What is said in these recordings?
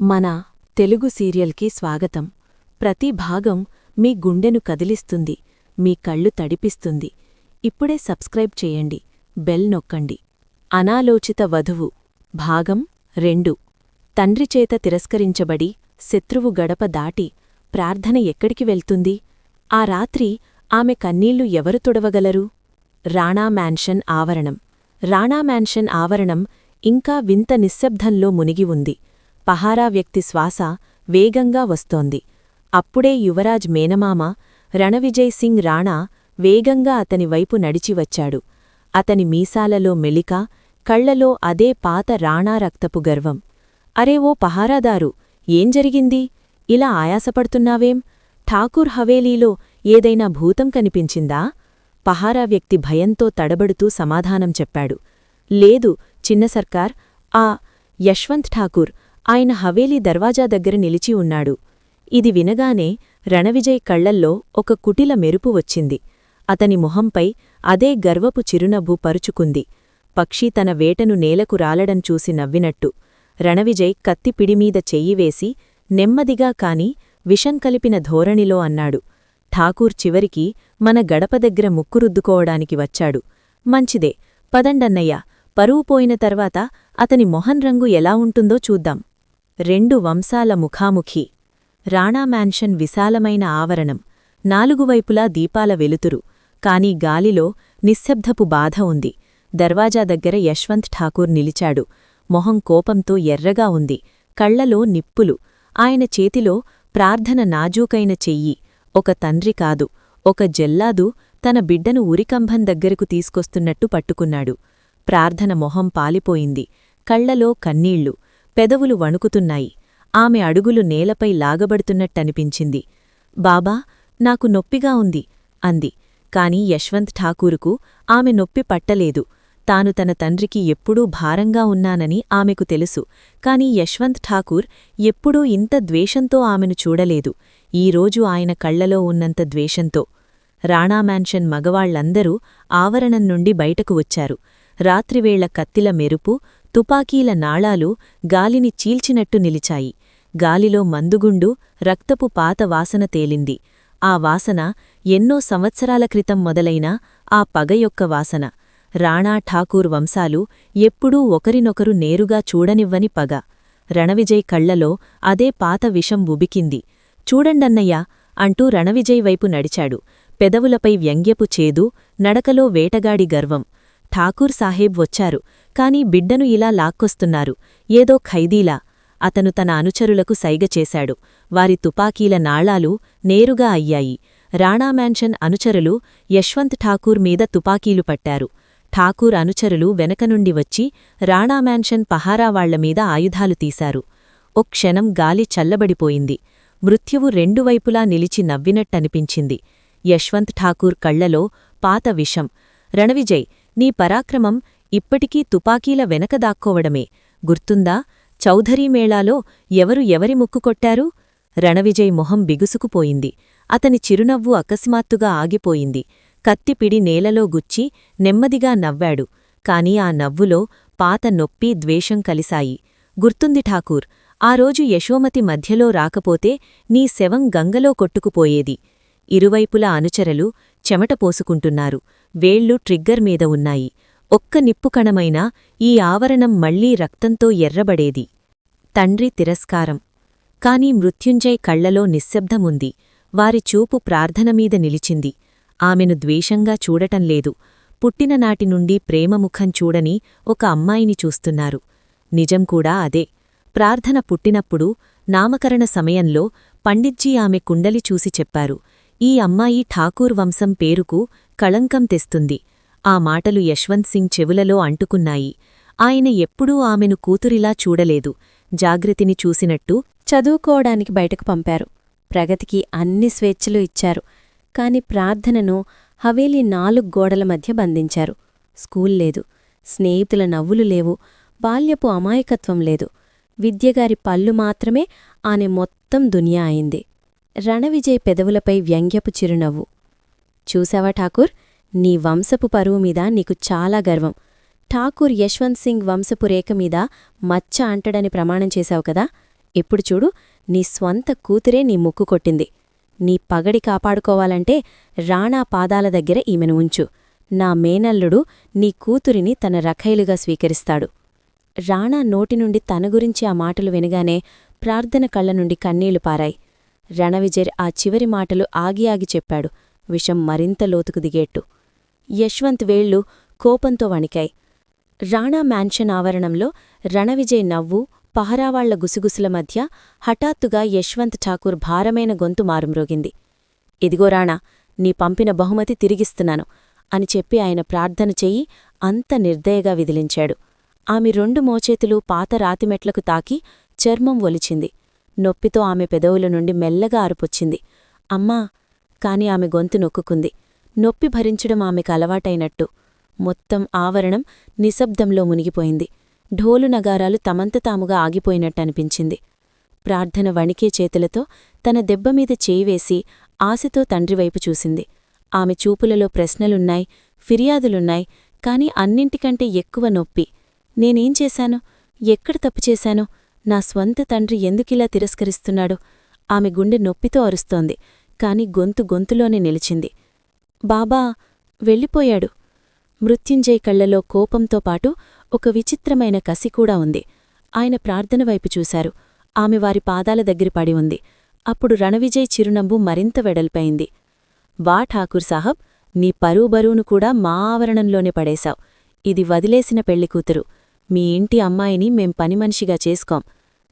మన తెలుగు సీరియల్కి స్వాగతం. ప్రతి భాగం మీ గుండెను కదిలిస్తుంది, మీ కళ్ళు తడిపిస్తుంది. ఇప్పుడే సబ్స్క్రైబ్ చేయండి, బెల్ నొక్కండి. అనాలోచిత వధువు భాగం 2. తండ్రిచేత తిరస్కరించబడి శత్రువు గడప దాటి ప్రార్థన ఎక్కడికి వెళ్తుంది? ఆ రాత్రి ఆమె కన్నీళ్లు ఎవరు తుడవగలరు? రాణా మ్యాన్షన్ ఆవరణం. రాణా మ్యాన్షన్ ఆవరణం ఇంకా వింత నిశ్శబ్దంలో మునిగి ఉంది. పహారా వ్యక్తి శ్వాస వేగంగా వస్తోంది. అప్పుడే యువరాజ్ మేనమామ రణవిజయ్ సింగ్ రాణా వేగంగా అతని వైపు నడిచివచ్చాడు. అతని మీసాలలో మెలిక, కళ్లలో అదే పాత రాణా రక్తపు గర్వం. అరే ఓ పహారాదారు, ఏం జరిగింది? ఇలా ఆయాసపడుతున్నావేం? ఠాకూర్ హవేలీలో ఏదైనా భూతం కనిపించిందా? పహారా వ్యక్తి భయంతో తడబడుతూ సమాధానం చెప్పాడు. లేదు చిన్న సర్కార్, ఆ యశ్వంత్ ఠాకూర్ ఆయన హవేలీ దర్వాజా దగ్గర నిలిచి ఉన్నాడు. ఇది వినగానే రణవిజయ్ కళ్లల్లో ఒక కుటిల మెరుపు వచ్చింది. అతని మొహంపై అదే గర్వపు చిరునవ్వు పరుచుకుంది. పక్షి తన వేటను నేలకు రాలడం చూసి నవ్వినట్టు. రణవిజయ్ కత్తి పిడిమీద చెయ్యివేసి నెమ్మదిగా కాని విషం కలిపిన ధోరణిలో అన్నాడు. ఠాకూర్ చివరికి మన గడప దగ్గర ముక్కురుద్దుకోవడానికి వచ్చాడు. మంచిదే, పదండన్నయ్య, పరువు పోయిన తర్వాత అతని మొహం రంగు ఎలా ఉంటుందో చూద్దాం. 2 వంశాల ముఖాముఖి. రాణా మ్యాన్షన్ విశాలమైన ఆవరణం. 4 వైపులా దీపాల వెలుతురు. కాని గాలిలో నిశ్శబ్దపు బాధ ఉంది. దర్వాజా దగ్గర యశ్వంత్ ఠాకూర్ నిలిచాడు. మొహం కోపంతో ఎర్రగా ఉంది. కళ్లలో నిప్పులు. ఆయన చేతిలో ప్రార్థన నాజూకైన చెయ్యి. ఒక తండ్రి కాదు, ఒక జల్లాదు తన బిడ్డను ఉరికంభం దగ్గరకు తీసుకొస్తున్నట్టు పట్టుకున్నాడు. ప్రార్థన మొహం పాలిపోయింది. కళ్లలో కన్నీళ్లు, పెదవులు వణుకుతున్నాయి. ఆమె అడుగులు నేలపై లాగబడుతున్నట్టనిపించింది. బాబా, నాకు నొప్పిగా ఉంది అంది. కాని యశ్వంత్ ఠాకూరుకు ఆమె నొప్పి పట్టలేదు. తాను తన తండ్రికి ఎప్పుడూ భారంగా ఉన్నానని ఆమెకు తెలుసు. కాని యశ్వంత్ ఠాకూర్ ఎప్పుడూ ఇంత ద్వేషంతో ఆమెను చూడలేదు. ఈరోజు ఆయన కళ్లలో ఉన్నంత ద్వేషంతో. రాణా మ్యాన్షన్ మగవాళ్లందరూ ఆవరణం నుండి బయటకు వచ్చారు. రాత్రివేళ కత్తిల మెరుపు, తుపాకీల నాళాలు గాలిని చీల్చినట్టు నిలిచాయి. గాలిలో మందుగుండు, రక్తపు పాత వాసన తేలింది. ఆ వాసన ఎన్నో సంవత్సరాల క్రితం మొదలైన ఆ పగ యొక్క వాసన. రాణా ఠాకూర్ వంశాలు ఎప్పుడూ ఒకరినొకరు నేరుగా చూడనివ్వని పగ. రణవిజయ్ కళ్లలో అదే పాత విషం ఉబికింది. చూడండన్నయ్యా అంటూ రణవిజయ్ వైపు నడిచాడు. పెదవులపై వ్యంగ్యపు చేదు, నడకలో వేటగాడి గర్వం. ఠాకూర్ సాహేబ్ వచ్చారు, కాని బిడ్డను ఇలా లాక్కొస్తున్నారు, ఏదో ఖైదీలా. అతను తన అనుచరులకు సైగ చేశాడు. వారి తుపాకీల నాళాలు నేరుగా అయ్యాయి. రాణా మ్యాన్షన్ అనుచరులు యశ్వంత్ ఠాకూర్ మీద తుపాకీలు పట్టారు. ఠాకూర్ అనుచరులు వెనకనుండి వచ్చి రాణా మ్యాన్షన్ పహారావాళ్లమీద ఆయుధాలు తీశారు. ఓ క్షణం గాలి చల్లబడిపోయింది. మృత్యువు 2 వైపులా నిలిచి నవ్వినట్టనిపించింది. యశ్వంత్ ఠాకూర్ కళ్లలో పాత విషం. రణవిజయ్, నీ పరాక్రమం ఇప్పటికీ తుపాకీల వెనక దాక్కోవడమే. గుర్తుందా? చౌధరీమేళాలో ఎవరి ముక్కు కొట్టారు? రణవిజయ్ మొహం బిగుసుకుపోయింది. అతని చిరునవ్వు అకస్మాత్తుగా ఆగిపోయింది. కత్తిపిడి నేలలో గుచ్చి నెమ్మదిగా నవ్వాడు. కాని ఆ నవ్వులో పాత నొప్పి, ద్వేషం కలిశాయి. గుర్తుంది ఠాకూర్, ఆ రోజు యశోమతి మధ్యలో రాకపోతే నీ శవం గంగలో కొట్టుకుపోయేది. ఇరువైపులా అనుచరులు చెమట పోసుకుంటున్నారు. వేళ్లు ట్రిగ్గర్ మీద ఉన్నాయి. ఒక్క నిప్పుకణమైనా ఈ ఆవరణం మళ్లీ రక్తంతో ఎర్రబడేది. తండ్రి తిరస్కారం. కాని మృత్యుంజయ్ కళ్లలో నిశ్శబ్దముంది. వారి చూపు ప్రార్థనమీద నిలిచింది. ఆమెను ద్వేషంగా చూడటంలేదు. పుట్టిననాటి నుండి ప్రేమముఖం చూడని ఒక అమ్మాయిని చూస్తున్నారు. నిజం కూడా అదే. ప్రార్థన పుట్టినప్పుడు నామకరణ సమయంలో పండిట్జీ ఆమె కుండలి చూసి చెప్పారు, ఈ అమ్మాయి ఠాకూర్ వంశం పేరుకు కళంకం తెస్తుంది. ఆ మాటలు యశ్వంత్ సింగ్ చెవులలో అంటుకున్నాయి. ఆయన ఎప్పుడూ ఆమెను కూతురిలా చూడలేదు. జాగృతిని చూసినట్టు చదువుకోవడానికి బయటకు పంపారు. ప్రగతికి అన్ని స్వేచ్ఛలు ఇచ్చారు. కాని ప్రార్థనను హవేలీ 4 గోడల మధ్య బంధించారు. స్కూల్ లేదు, స్నేహితుల నవ్వులు లేవు, బాల్యపు అమాయకత్వం లేదు. విద్యగారి పళ్ళు మాత్రమే ఆమె మొత్తం దునియా అయింది. రణవిజయ్ పెదవులపై వ్యంగ్యపు చిరునవ్వు. చూశావా ఠాకూర్, నీ వంశపు పరువు మీద నీకు చాలా గర్వం. ఠాకూర్ యశ్వంత్ సింగ్ వంశపు రేఖ మీద మచ్చ అంటడని ప్రమాణం చేశావు కదా. ఇప్పుడు చూడు, నీ స్వంత కూతురే నీ ముక్కు కొట్టింది. నీ పగడి కాపాడుకోవాలంటే రాణా పాదాల దగ్గర ఈమెను ఉంచు. నా మేనల్లుడు నీ కూతురిని తన రఖైలుగా స్వీకరిస్తాడు. రాణా నోటినుండి తన గురించి ఆ మాటలు వినగానే ప్రార్థన కళ్ల నుండి కన్నీళ్లు పారాయి. రణవిజయ్ ఆ చివరి మాటలు ఆగి ఆగి చెప్పాడు, విషం మరింత లోతుకు దిగేట్టు. యశ్వంత్ వేళ్లు కోపంతో వణికాయి. రాణా మ్యాన్షన్ ఆవరణంలో రణవిజయ్ నవ్వు, పహరావాళ్ల గుసగుసల మధ్య హఠాత్తుగా యశ్వంత్ ఠాకూర్ భారమైన గొంతు మారుమ్రోగింది. ఇదిగో రాణా, నీ పంపిన బహుమతి తిరిగిస్తున్నాను అని చెప్పి ఆయన ప్రార్థన చెయ్యి అంత నిర్దయగా విదిలించాడు. ఆమె 2 మోచేతులు పాత రాతిమెట్లకు తాకి చర్మం ఒలిచింది. నొప్పితో ఆమె పెదవుల నుండి మెల్లగా అరుపొచ్చింది, అమ్మా. కాని ఆమె గొంతు నొక్కుకుంది. నొప్పి భరించడం ఆమెకు అలవాటైనట్టు. మొత్తం ఆవరణం నిశ్శబ్దంలో మునిగిపోయింది. ఢోలు నగారాలు తమంత తాముగా ఆగిపోయినట్టనిపించింది. ప్రార్థన వణికే చేతులతో తన దెబ్బమీద చేయివేసి ఆశతో తండ్రివైపు చూసింది. ఆమె చూపులలో ప్రశ్నలున్నాయి, ఫిర్యాదులున్నాయి, కాని అన్నింటికంటే ఎక్కువ నొప్పి. నేనేం చేశాను? ఎక్కడ తప్పుచేశాను? నా స్వంత తండ్రి ఎందుకిలా తిరస్కరిస్తున్నాడు? ఆమె గుండె నొప్పితో అరుస్తోంది, కాని గొంతులోనే నిలిచింది. బాబా వెళ్ళిపోయాడు. మృత్యుంజయ్ కళ్లలో కోపంతో పాటు ఒక విచిత్రమైన కసికూడా ఉంది. ఆయన ప్రార్థనవైపు చూశారు. ఆమె వారి పాదాల దగ్గర పడి ఉంది. అప్పుడు రణవిజయ్ చిరునవ్వు మరింత వెడల్పైంది. వా ఠాకూర్ సాహబ్, నీ పరువుబరువును కూడా మా ఆవరణంలోనే పడేశావు. ఇది వదిలేసిన పెళ్లికూతురు. మీ ఇంటి అమ్మాయిని మేం పనిమనిషిగా చేసుకోం.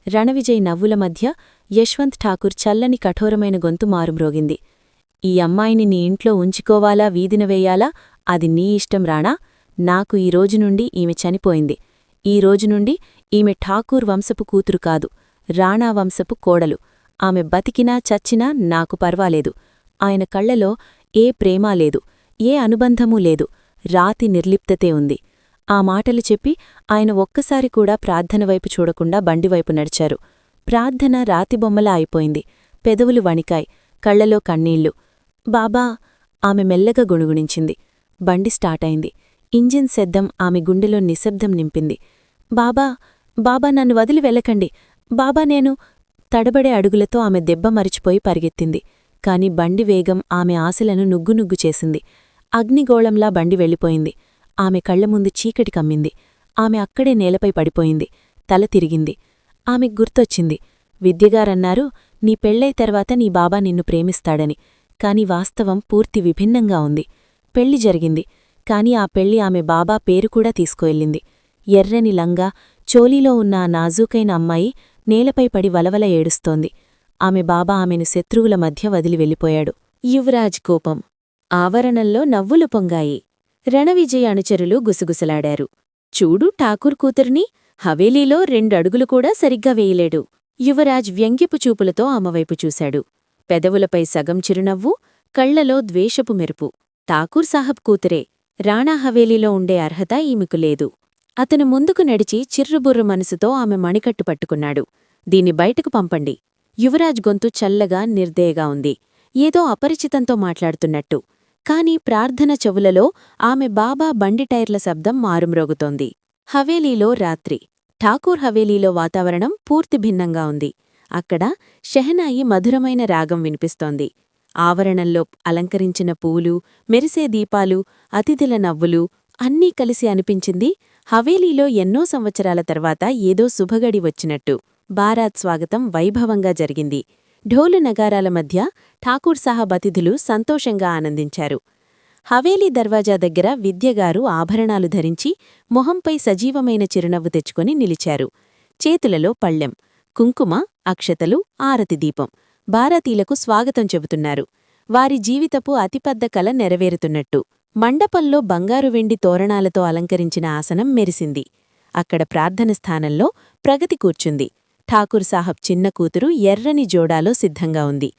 రణవిజయ్ నవ్వుల మధ్య యశ్వంత్ ఠాకూర్ చల్లని కఠోరమైన గొంతు మారుమ్రోగింది. ఈ అమ్మాయిని నీ ఇంట్లో ఉంచుకోవాలా, వీధిన వేయాలా, అది నీ ఇష్టం రాణా. నాకు ఈ రోజునుండి ఈమె చనిపోయింది. ఈ రోజునుండి ఈమె ఠాకూర్ వంశపు కూతురు కాదు, రాణా వంశపు కోడలు. ఆమె బతికినా చచ్చినా నాకు పర్వాలేదు. ఆయన కళ్లలో ఏ ప్రేమా లేదు, ఏ అనుబంధమూ లేదు, రాతి నిర్లిప్తతే ఉంది. ఆ మాటలు చెప్పి ఆయన ఒక్కసారి కూడా ప్రార్థనవైపు చూడకుండా బండివైపు నడిచారు. ప్రార్థన రాతిబొమ్మలా అయిపోయింది. పెదవులు వణికాయ్, కళ్లలో కన్నీళ్లు. బాబా, ఆమె మెల్లగా గుణుగుణించింది. బండి స్టార్టైంది. ఇంజిన్ శబ్దం ఆమె గుండెలో నిశ్శబ్దం నింపింది. బాబా, బాబా, నన్ను వదిలి వెళ్ళకండి. బాబా, నేను. తడబడే అడుగులతో ఆమె దెబ్బ మరిచిపోయి పరిగెత్తింది. కాని బండి వేగం ఆమె ఆశలను నుగ్గునుగ్గు చేసింది. అగ్నిగోళంలా బండి వెళ్ళిపోయింది. ఆమె కళ్లముందు చీకటి కమ్మింది. ఆమె అక్కడే నేలపై పడిపోయింది. తల తిరిగింది. ఆమెకు గుర్తొచ్చింది. విద్యగారన్నారు, నీ పెళ్ళై తర్వాత నీ బాబా నిన్ను ప్రేమిస్తాడని. కాని వాస్తవం పూర్తి విభిన్నంగా ఉంది. పెళ్లి జరిగింది, కాని ఆ పెళ్లి ఆమె బాబా పేరు కూడా తీసుకువెళ్ళింది. ఎర్రని లంగా, చోలీలో ఉన్న ఆ నాజూకైన అమ్మాయి నేలపై పడి వలవల ఏడుస్తోంది. ఆమె బాబా ఆమెను శత్రువుల మధ్య వదిలి వెళ్ళిపోయాడు. యువరాజ్ కోపం. ఆవరణంలో నవ్వులు పొంగాయి. రణవిజయ్ అనుచరులు గుసగుసలాడారు. చూడు ఠాకూర్ కూతుర్ని, హవేలీలో 2 అడుగులు కూడా సరిగ్గా వేయలేడు. యువరాజ్ వ్యంగ్యపు చూపులతో ఆమెవైపు చూశాడు. పెదవులపై సగం చిరునవ్వు, కళ్లలో ద్వేషపు మెరుపు. ఠాకూర్ సాహబ్ కూతురే. రాణా హవేలీలో ఉండే అర్హత ఈమెకు లేదు. అతను ముందుకు నడిచి చిర్రుబుర్రు మనసుతో ఆమె మణికట్టు పట్టుకున్నాడు. దీన్ని బయటకు పంపండి. యువరాజ్ గొంతు చల్లగా, నిర్దయగా ఉంది. ఏదో అపరిచితంతో మాట్లాడుతున్నట్టు. కాని ప్రార్థన చెవులలో ఆమె బాబా బండి టైర్ల శబ్దం మారుమ్రోగుతోంది. హవేలీలో రాత్రి. ఠాకూర్ హవేలీలో వాతావరణం పూర్తి భిన్నంగా ఉంది. అక్కడ షెహనాయి మధురమైన రాగం వినిపిస్తోంది. ఆవరణంలో అలంకరించిన పూలు, మెరిసే దీపాలు, అతిథుల నవ్వులు అన్నీ కలిసి అనిపించింది హవేలీలో ఎన్నో సంవత్సరాల తర్వాత ఏదో శుభగడి వచ్చినట్టు. బారాత్ స్వాగతం వైభవంగా జరిగింది. ఢోలు నగారాల మధ్య ఠాకూర్ సాహబ్ అతిథులు సంతోషంగా ఆనందించారు. హవేలీ దర్వాజా దగ్గర విద్యగారు ఆభరణాలు ధరించి మొహంపై సజీవమైన చిరునవ్వు తెచ్చుకొని నిలిచారు. చేతులలో పళ్ళెం, కుంకుమ, అక్షతలు, ఆరతి దీపం. భారతీలకు స్వాగతం చెబుతున్నారు. వారి జీవితపు అతిపెద్ద కల నెరవేరుతున్నట్టు. మండపంలో బంగారు వెండి తోరణాలతో అలంకరించిన ఆసనం మెరిసింది. అక్కడ ప్రార్థన స్థానంలో ప్రగతి కూర్చుంది. ఠాకూర్ సాహబ్ చిన్న కూతురు ఎర్రని జోడాలో సిద్ధంగా ఉంది.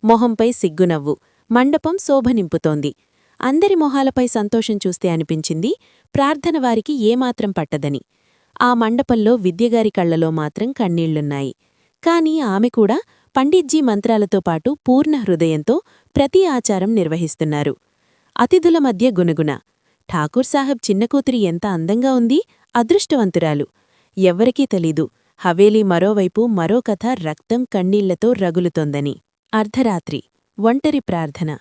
మొహంపై సిగ్గునవ్వు. మండపం శోభనింపుతోంది. అందరి మొహాలపై సంతోషం చూస్తే అనిపించింది ప్రార్థన వారికి ఏమాత్రం పట్టదని. ఆ మండపంలో విద్యగారి కళ్లలో మాత్రం కన్నీళ్లున్నాయి. కాని ఆమె కూడా పండిట్జీ మంత్రాలతో పాటు పూర్ణ హృదయంతో ప్రతి ఆచారం నిర్వహిస్తున్నారు. అతిథుల మధ్య గునగున. ఠాకూర్ సాహబ్ చిన్న కూతురి ఎంత అందంగా ఉంది, అదృష్టవంతురాలు. ఎవ్వరికీ తెలీదు. హవేలీ మరోవైపు మరో కథ రక్తం కన్నీళ్లతో రగులుతోందని. అర్ధరాత్రి ఒంటరి ప్రార్థన.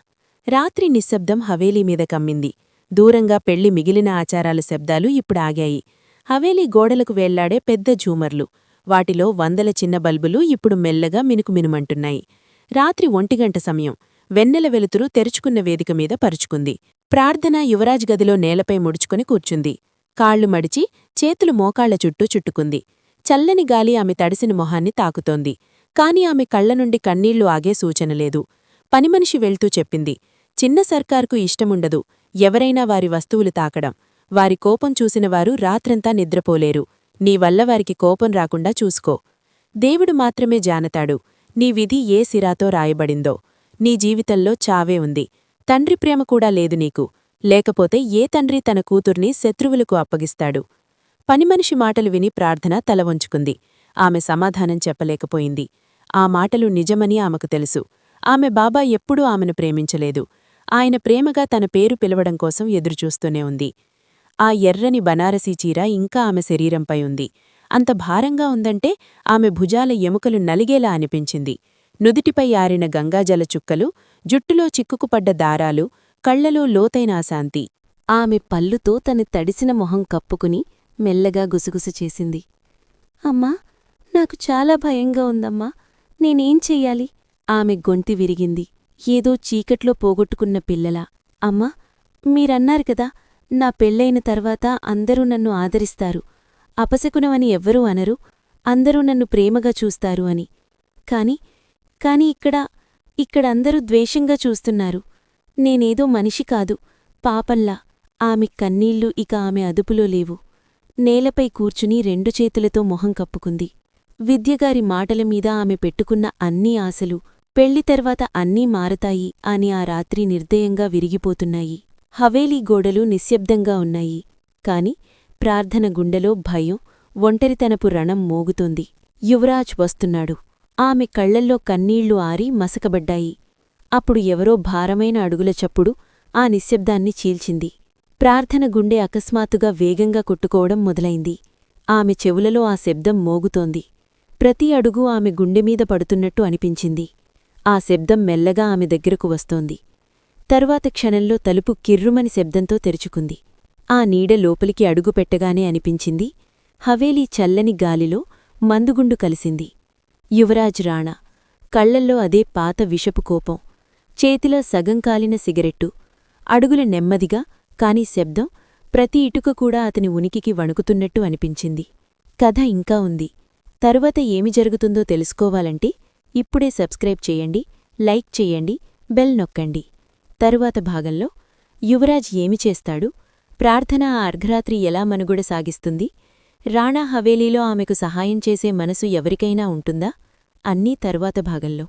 రాత్రి నిశ్శబ్దం హవేలీ మీద కమ్మింది. దూరంగా పెళ్లి మిగిలిన ఆచారాల శబ్దాలు ఇప్పుడు ఆగాయి. హవేలీ గోడలకు వేళ్లాడే పెద్ద ఝూమర్లు, వాటిలో వందల చిన్న బల్బులు ఇప్పుడు మెల్లగా మినుకుమినుమంటున్నాయి. రాత్రి 1 గంట సమయం. వెన్నెల వెలుతురు తెరుచుకున్న వేదిక మీద పరుచుకుంది. ప్రార్థన యువరాజ్ గదిలో నేలపై ముడుచుకొని కూర్చుంది. కాళ్లు మడిచి చేతులు మోకాళ్ల చుట్టూ చుట్టుకుంది. చల్లని గాలి ఆమె తడిసిన మొహాన్ని తాకుతోంది. కాని ఆమె కళ్లనుండి కన్నీళ్లు ఆగే సూచనలేదు. పనిమనిషి వెళ్తూ చెప్పింది, చిన్న సర్కార్కు ఇష్టముండదు ఎవరైనా వారి వస్తువులు తాకడం. వారి కోపం చూసినవారు రాత్రంతా నిద్రపోలేరు. నీవల్ల వారికి కోపం రాకుండా చూసుకో. దేవుడు మాత్రమే జానతాడు. నీ విధి ఏ సిరాతో రాయబడిందో. నీ జీవితంలో చావే ఉంది. తండ్రి ప్రేమ కూడా లేదు నీకు. లేకపోతే ఏ తండ్రి తన కూతుర్ని శత్రువులకు అప్పగిస్తాడు? పనిమనిషి మాటలు విని ప్రార్థన తల వంచుకుంది. ఆమె సమాధానం చెప్పలేకపోయింది. ఆ మాటలు నిజమని ఆమెకు తెలుసు. ఆమె బాబా ఎప్పుడూ ఆమెను ప్రేమించలేదు. ఆయన ప్రేమగా తన పేరు పిలవడం కోసం ఎదురుచూస్తూనే ఉంది. ఆ ఎర్రని బనారసీ చీర ఇంకా ఆమె శరీరంపై ఉంది. అంత భారంగా ఉందంటే ఆమె భుజాల ఎముకలు నలిగేలా అనిపించింది. నుదిటిపై ఆరిన గంగాజల చుక్కలు, జుట్టులో చిక్కుకుపడ్డ దారాలు, కళ్లలో లోతైన అశాంతి. ఆమె పల్లుతో తన తడిసిన మొహం కప్పుకుని మెల్లగా గుసగుస చేసింది. అమ్మా, నాకు చాలా భయంగా ఉందమ్మా. నేనేం చెయ్యాలి? ఆమె గొంతి విరిగింది, ఏదో చీకట్లో పోగొట్టుకున్న పిల్లలా. అమ్మా, మీరన్నారు కదా, నా పెళ్లైన తర్వాత అందరూ నన్ను ఆదరిస్తారు, అపశకునమని ఎవ్వరూ అనరు, అందరూ నన్ను ప్రేమగా చూస్తారు అని. కాని ఇక్కడందరూ ద్వేషంగా చూస్తున్నారు. నేనేదో మనిషి కాదు, పాపంలా. ఆమె కన్నీళ్లు ఇక ఆమె అదుపులో లేవు. నేలపై కూర్చుని 2 చేతులతో మొహం కప్పుకుంది. విద్యగారి మాటలమీద ఆమె పెట్టుకున్న అన్ని ఆశలు, పెళ్లి తర్వాత అన్నీ మారతాయి అని ఆ రాత్రి నిర్దయంగా విరిగిపోతున్నాయి. హవేలీ గోడలు నిశ్శబ్దంగా ఉన్నాయి. కాని ప్రార్థన గుండెలో భయం, ఒంటరితనపు రణం మోగుతోంది. యువరాజ్ వస్తున్నాడు. ఆమె కళ్లల్లో కన్నీళ్లు ఆరి మసకబడ్డాయి. అప్పుడు ఎవరో భారమైన అడుగుల చప్పుడు ఆ నిశ్శబ్దాన్ని చీల్చింది. ప్రార్థన గుండె అకస్మాత్తుగా వేగంగా కొట్టుకోవడం మొదలైంది. ఆమె చెవులలో ఆ శబ్దం మోగుతోంది. ప్రతి అడుగు ఆమె గుండెమీద పడుతున్నట్టు అనిపించింది. ఆ శబ్దం మెల్లగా ఆమె దగ్గరకు వస్తోంది. తరువాత క్షణంలో తలుపు కిర్రుమని శబ్దంతో తెరుచుకుంది. ఆ నీడ లోపలికి అడుగుపెట్టగానే అనిపించింది, హవేలీ చల్లని గాలిలో మందుగుండు కలిసింది. యువరాజ్ రాణా. కళ్లల్లో అదే పాత విషపు కోపం. చేతిలో సగం కాలిన సిగరెట్టు. అడుగులు నెమ్మదిగా, కాని శబ్దం, ప్రతి ఇటుక కూడా అతని ఉనికికి వణుకుతున్నట్టు అనిపించింది. కథ ఇంకా ఉంది. తరువాత ఏమి జరుగుతుందో తెలుసుకోవాలంటే ఇప్పుడే సబ్స్క్రైబ్ చేయండి, లైక్ చేయండి, బెల్ నొక్కండి. తరువాత భాగంలో యువరాజ్ ఏమి చేస్తాడు? ప్రార్థన ఆ అర్ధరాత్రి ఎలా మనుగడ సాగిస్తుంది? రాణా హవేలీలో ఆమెకు సహాయం చేసే మనసు ఎవరికైనా ఉంటుందా? అన్నీ తరువాత భాగంలో.